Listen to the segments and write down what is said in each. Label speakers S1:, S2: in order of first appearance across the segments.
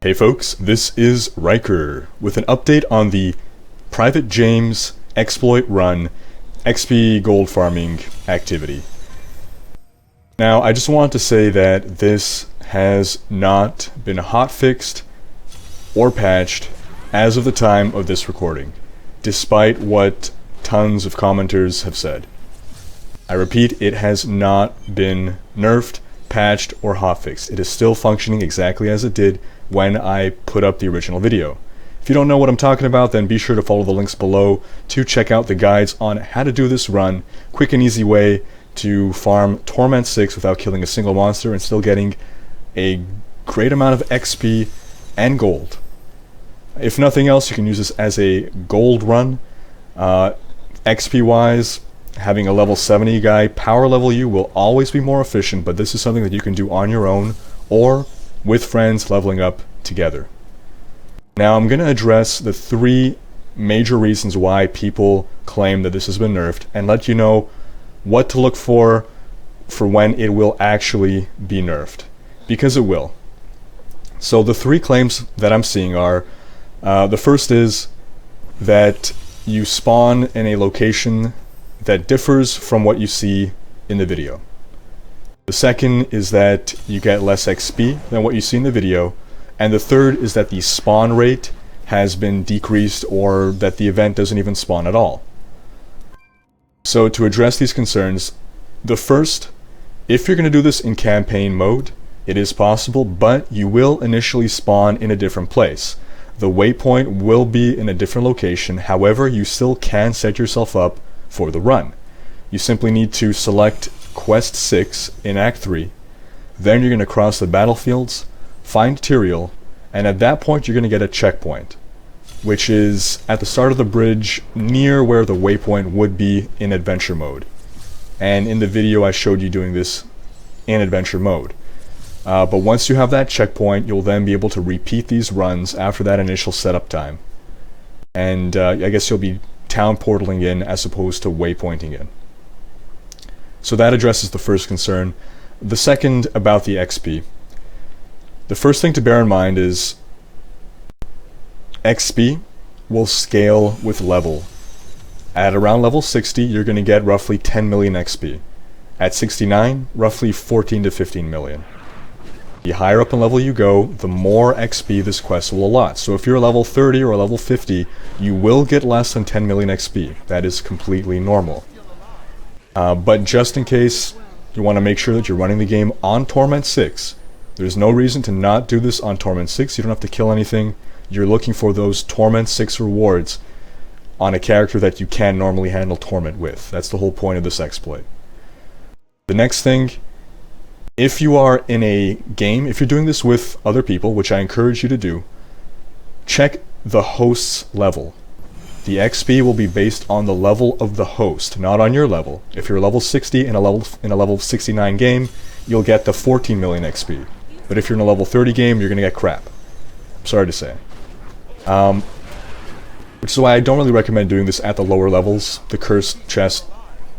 S1: Hey folks, this is Riker with an update on the Private James exploit run XP gold farming activity. Now, I just want to say that this has not been hotfixed or patched as of the time of this recording, despite what tons of commenters have said. I repeat, it has not been nerfed, patched, or hotfixed. It is still functioning exactly as it did when I put up the original video. If you don't know what I'm talking about, then be sure to follow the links below to check out the guides on how to do this run. Quick and easy way to farm Torment 6 without killing a single monster and still getting a great amount of XP and gold. If nothing else, you can use this as a gold run. XP wise, having a level 70 guy power level you will always be more efficient, but this is something that you can do on your own or with friends leveling up together. Now I'm going to address the three major reasons why people claim that this has been nerfed and let you know what to look for when it will actually be nerfed, because it will. So the three claims that I'm seeing are, the first is that you spawn in a location that differs from what you see in the video. The second is that you get less XP than what you see in the video, and the third is that the spawn rate has been decreased or that the event doesn't even spawn at all. So to address these concerns, the first, if you're going to do this in campaign mode, it is possible, but you will initially spawn in a different place. The waypoint will be in a different location, however you still can set yourself up for the run. You simply need to select Quest 6 in Act 3, then you're going to cross the battlefields, find Tyrael, and at that point you're going to get a checkpoint, which is at the start of the bridge near where the waypoint would be in adventure mode. And in the video I showed you doing this in adventure mode. But once you have that checkpoint, you'll then be able to repeat these runs after that initial setup time. And I guess you'll be town portaling in as opposed to waypointing in. So that addresses the first concern. The second, about the XP. The first thing to bear in mind is XP will scale with level. At around level 60, you're going to get roughly 10 million XP. At 69, roughly 14 to 15 million. The higher up in level you go, the more XP this quest will allot. So if you're a level 30 or a level 50, you will get less than 10 million XP. That is completely normal. But just in case you want to make sure that you're running the game on Torment 6, there's no reason to not do this on Torment 6. You don't have to kill anything. You're looking for those Torment 6 rewards on a character that you can normally handle Torment with. That's the whole point of this exploit. The next thing, if you are in a game, if you're doing this with other people, which I encourage you to do, check the host's level. The XP will be based on the level of the host, not on your level. If you're level 60 in a level 69 game, you'll get the 14 million XP. But if you're in a level 30 game, you're going to get crap. I'm sorry to say. Which is why I don't really recommend doing this at the lower levels. The cursed chest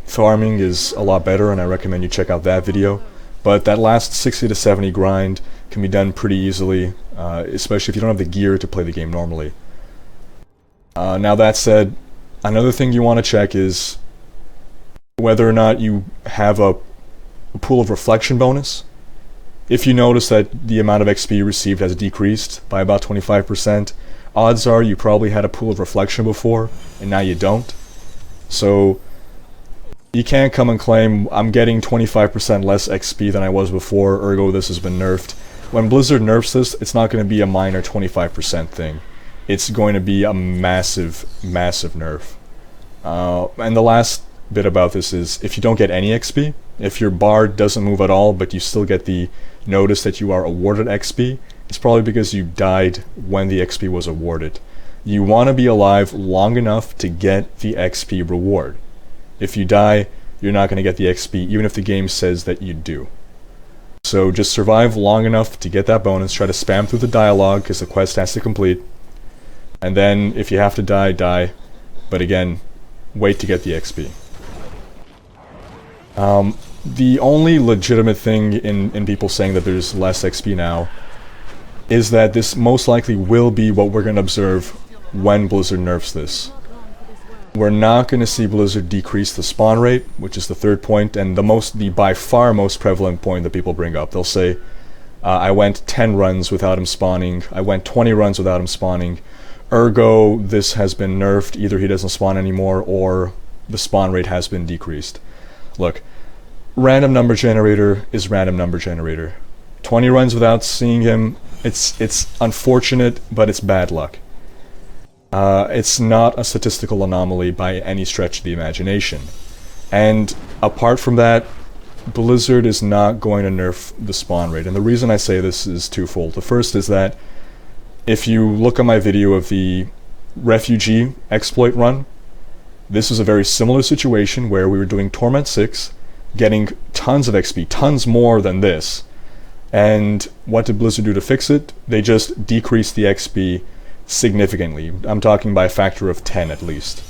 S1: farming is a lot better, and I recommend you check out that video. But that last 60 to 70 grind can be done pretty easily, especially if you don't have the gear to play the game normally. Now that said, another thing you want to check is whether or not you have a pool of reflection bonus. If you notice that the amount of XP received has decreased by about 25%, odds are you probably had a pool of reflection before, and now you don't. So you can't come and claim, I'm getting 25% less XP than I was before, ergo this has been nerfed. When Blizzard nerfs this, it's not going to be a minor 25% thing. It's going to be a massive, massive nerf. And the last bit about this is, if you don't get any XP, if your bar doesn't move at all, but you still get the notice that you are awarded XP, it's probably because you died when the XP was awarded. You want to be alive long enough to get the XP reward. If you die, you're not going to get the XP, even if the game says that you do. So just survive long enough to get that bonus, try to spam through the dialogue, because the quest has to complete. And then, if you have to die, die. But again, wait to get the XP. The only legitimate thing in people saying that there's less XP now is that this most likely will be what we're going to observe when Blizzard nerfs this. We're not going to see Blizzard decrease the spawn rate, which is the third point, and the by far most prevalent point that people bring up. They'll say, I went 10 runs without him spawning, I went 20 runs without him spawning, ergo this has been nerfed, either he doesn't spawn anymore or the spawn rate has been decreased. Look, random number generator is random number generator. 20 runs without seeing him, it's unfortunate, but it's bad luck. It's not a statistical anomaly by any stretch of the imagination. And apart from that, Blizzard is not going to nerf the spawn rate. And the reason I say this is twofold. The first is that if you look at my video of the refugee exploit run, this is a very similar situation where we were doing Torment 6, getting tons of XP, tons more than this. And what did Blizzard do to fix it? They just decreased the XP significantly. I'm talking by a factor of 10 at least.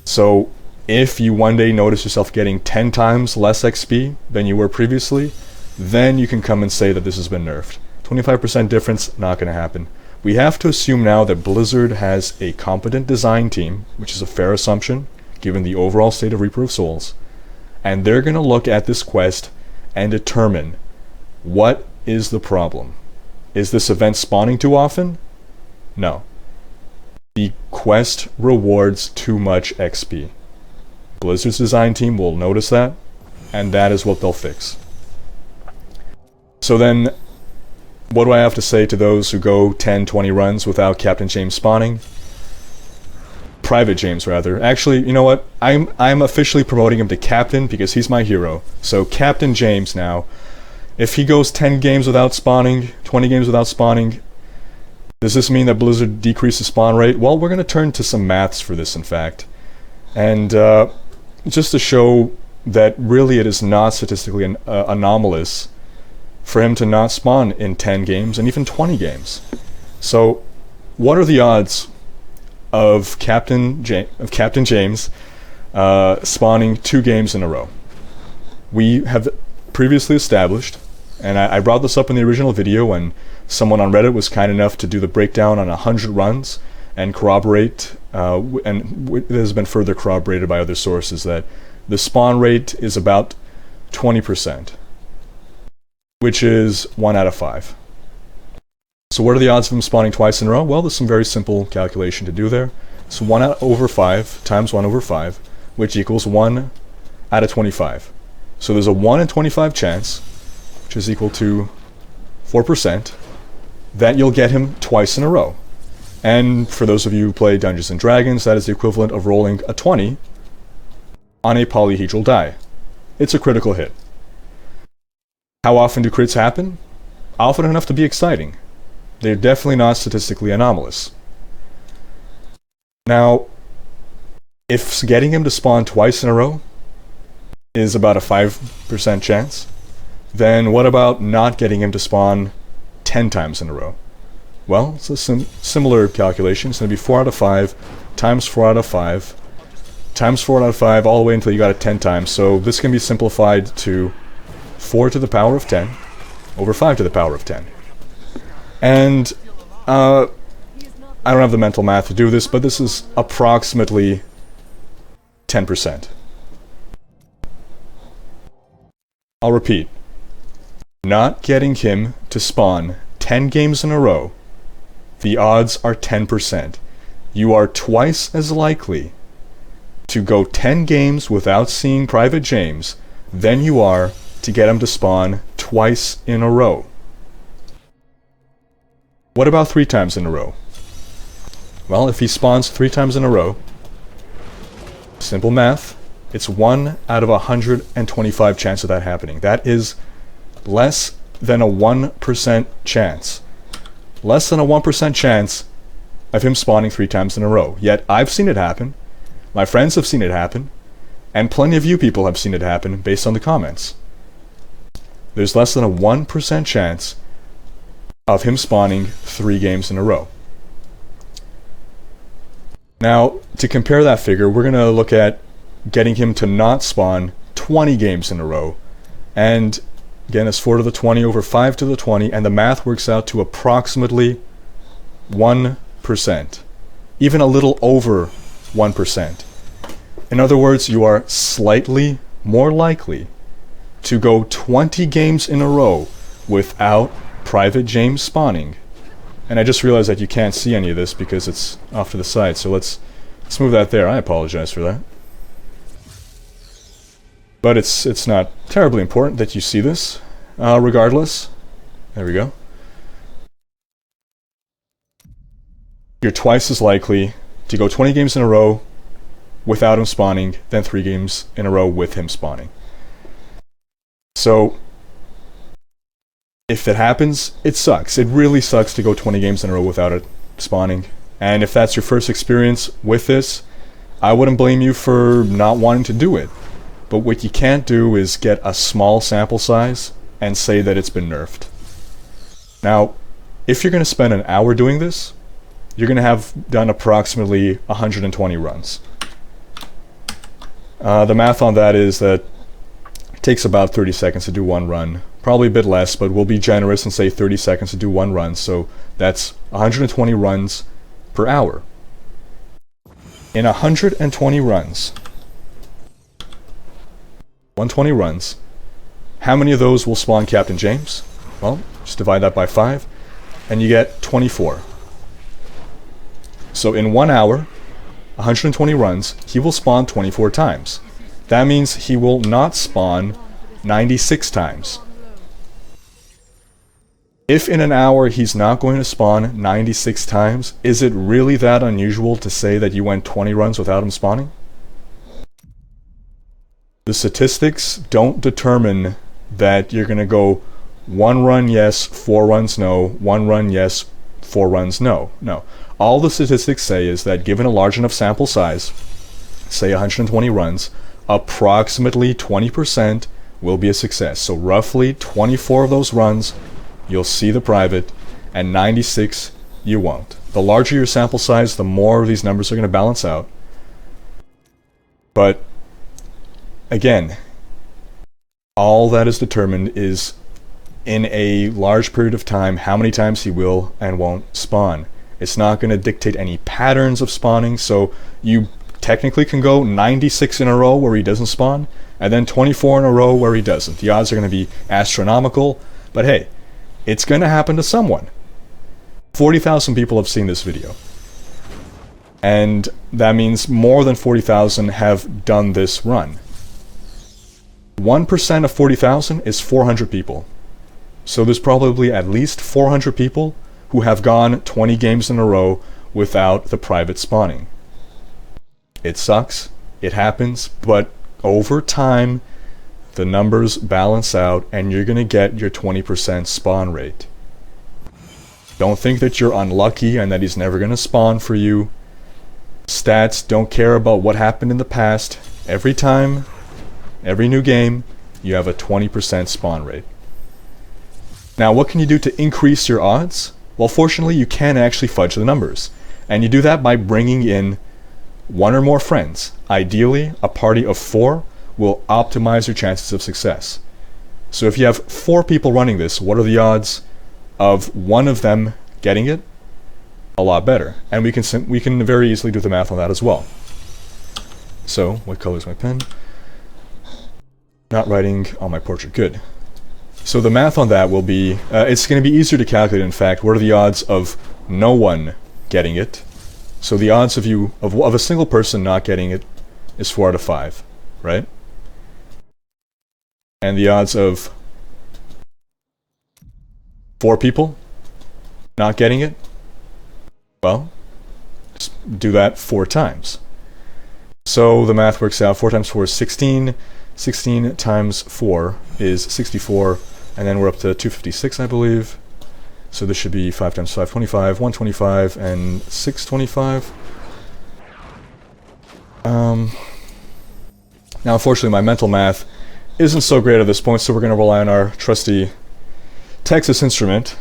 S1: So if you one day notice yourself getting 10 times less XP than you were previously, then you can come and say that this has been nerfed. 25% difference, not going to happen. We have to assume now that Blizzard has a competent design team, which is a fair assumption given the overall state of Reaper of Souls, and they're going to look at this quest and determine what is the problem. Is this event spawning too often? No. The quest rewards too much XP. Blizzard's design team will notice that, and that is what they'll fix. So then, what do I have to say to those who go 10, 20 runs without Captain James spawning? Private James, rather. Actually, you know what? I'm officially promoting him to Captain because he's my hero. So Captain James now. If he goes 10 games without spawning, 20 games without spawning, does this mean that Blizzard decreased the spawn rate? Well, we're going to turn to some maths for this, in fact. And just to show that really it is not statistically anomalous for him to not spawn in 10 games and even 20 games. So, what are the odds of Captain James spawning 2 games in a row? We have previously established, and I brought this up in the original video when someone on Reddit was kind enough to do the breakdown on 100 runs and corroborate, and it has been further corroborated by other sources, that the spawn rate is about 20%, which is 1 out of 5. So what are the odds of him spawning twice in a row? Well, there's some very simple calculation to do there. So 1 over 5 times 1 over 5, which equals 1 out of 25. So there's a 1 in 25 chance, which is equal to 4%, that you'll get him twice in a row. And for those of you who play Dungeons & Dragons, that is the equivalent of rolling a 20 on a polyhedral die. It's a critical hit. How often do crits happen? Often enough to be exciting. They're definitely not statistically anomalous. Now, if getting him to spawn twice in a row is about a 5% chance, then what about not getting him to spawn 10 times in a row? Well, it's a similar calculation. It's going to be 4 out of 5 times 4 out of 5 times 4 out of 5 all the way until you got it 10 times. So this can be simplified to 4 to the power of 10 over 5 to the power of 10. And I don't have the mental math to do this, but this is approximately 10%. I'll repeat. Not getting him to spawn 10 games in a row, the odds are 10%. You are twice as likely to go 10 games without seeing Private James than you are to get him to spawn twice in a row. What about 3 times in a row? Well, if he spawns 3 times in a row, simple math, it's 1 out of 125 chance of that happening. That is less than a 1% chance. Less than a 1% chance of him spawning 3 times in a row. Yet I've seen it happen, my friends have seen it happen, and plenty of you people have seen it happen based on the comments. There's less than a 1% chance of him spawning 3 games in a row. Now, to compare that figure, we're going to look at getting him to not spawn 20 games in a row, and Again, it's 4 to the 20 over 5 to the 20, and the math works out to approximately 1%. Even a little over 1%. In other words, you are slightly more likely to go 20 games in a row without Private James spawning. And I just realized that you can't see any of this because it's off to the side, so let's move that there. I apologize for that. But it's not terribly important that you see this, regardless. There we go. You're twice as likely to go 20 games in a row without him spawning than 3 games in a row with him spawning. So, if it happens, it sucks. It really sucks to go 20 games in a row without it spawning. And if that's your first experience with this, I wouldn't blame you for not wanting to do it. But what you can't do is get a small sample size and say that it's been nerfed. Now, if you're going to spend an hour doing this, you're going to have done approximately 120 runs. The math on that is that it takes about 30 seconds to do one run. Probably a bit less, but we'll be generous and say 30 seconds to do one run. So that's 120 runs per hour. In 120 runs, 120 runs, how many of those will spawn Captain James? Well, just divide that by 5, and you get 24. So in 1 hour, 120 runs, he will spawn 24 times. That means he will not spawn 96 times. If in an hour he's not going to spawn 96 times, is it really that unusual to say that you went 20 runs without him spawning? The statistics don't determine that you're going to go 1 run yes, 4 runs no, 1 run yes, 4 runs no. No. All the statistics say is that given a large enough sample size, say 120 runs, approximately 20% will be a success. So roughly 24 of those runs, you'll see the private, and 96 you won't. The larger your sample size, the more of these numbers are going to balance out. But again, all that is determined is in a large period of time how many times he will and won't spawn. It's not going to dictate any patterns of spawning, so you technically can go 96 in a row where he doesn't spawn, and then 24 in a row where he doesn't. The odds are going to be astronomical, but hey, it's going to happen to someone. 40,000 people have seen this video. And that means more than 40,000 have done this run. 1% of 40,000 is 400 people. So there's probably at least 400 people who have gone 20 games in a row without the private spawning. It sucks, it happens, but over time, the numbers balance out and you're going to get your 20% spawn rate. Don't think that you're unlucky and that he's never going to spawn for you. Stats don't care about what happened in the past. Every time, every new game, you have a 20% spawn rate. Now, what can you do to increase your odds? Well, fortunately, you can actually fudge the numbers. And you do that by bringing in 1 or more friends. Ideally, a party of 4 will optimize your chances of success. So if you have 4 people running this, what are the odds of one of them getting it? A lot better. And we can very easily do the math on that as well. So, what color is my pen? Not writing on my portrait. Good. So the math on that will be, it's going to be easier to calculate, in fact. What are the odds of no one getting it? So the odds of a single person not getting it is 4 out of 5, right? And the odds of 4 people not getting it, well, just do that 4 times. So the math works out. 4 times 4 is 16. 16 times 4 is 64. And then we're up to 256, I believe. So this should be 5 times 5, 25, 125, and 625. Now, unfortunately, my mental math isn't so great at this point, so we're going to rely on our trusty Texas instrument.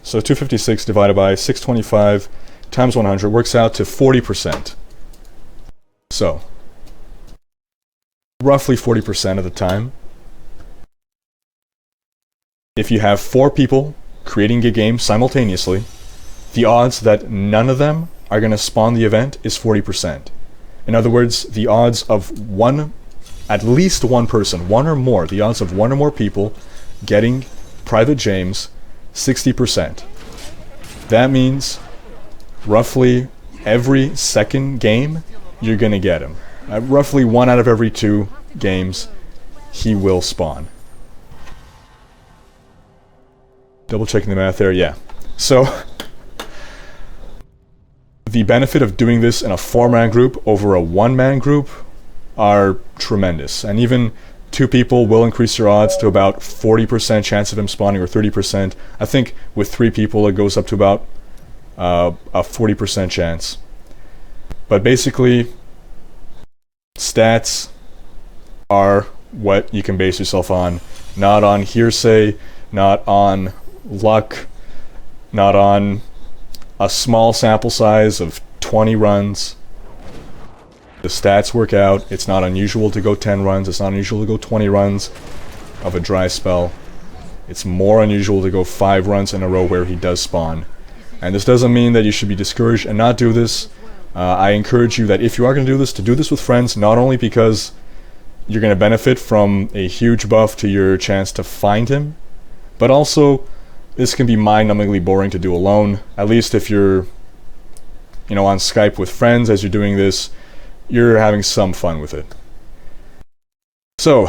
S1: So 256 divided by 625 times 100 works out to 40%. So, roughly 40% of the time, if you have 4 people creating a game simultaneously, the odds that none of them are going to spawn the event is 40%. In other words, the odds of at least one person, one or more, the odds of one or more people getting Private James, 60%. That means roughly every second game, you're going to get him. Roughly 1 out of every 2 games, he will spawn. Double checking the math there, yeah. So, the benefit of doing this in a 4-man group over a 1-man group are tremendous. And even 2 people will increase your odds to about 40% chance of him spawning, or 30%. I think with 3 people it goes up to about a 40% chance. But basically, stats are what you can base yourself on. Not on hearsay, not on luck, not on a small sample size of 20 runs. The stats work out. It's not unusual to go 10 runs. It's not unusual to go 20 runs of a dry spell. It's more unusual to go 5 runs in a row where he does spawn. And this doesn't mean that you should be discouraged and not do this. I encourage you that if you are going to do this with friends, not only because you're going to benefit from a huge buff to your chance to find him, but also this can be mind-numbingly boring to do alone. At least if you're, on Skype with friends as you're doing this, you're having some fun with it. So,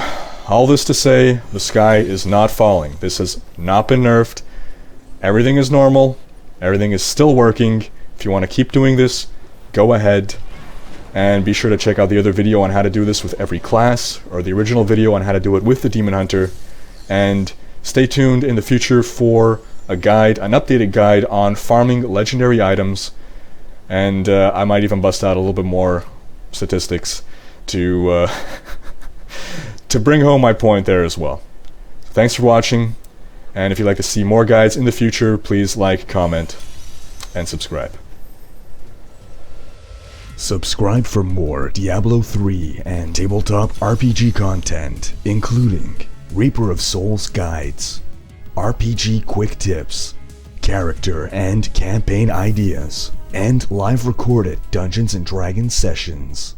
S1: all this to say, the sky is not falling. This has not been nerfed. Everything is normal. Everything is still working. If you want to keep doing this, go ahead. And be sure to check out the other video on how to do this with every class, or the original video on how to do it with the Demon Hunter. And stay tuned in the future for a guide, an updated guide on farming legendary items. And I might even bust out a little bit more statistics to to bring home my point there as well. So thanks for watching, and if you'd like to see more guides in the future, please like, comment, and subscribe.
S2: Subscribe for more Diablo 3 and tabletop RPG content, including Reaper of Souls guides, RPG quick tips, character and campaign ideas, and live recorded Dungeons & Dragons sessions.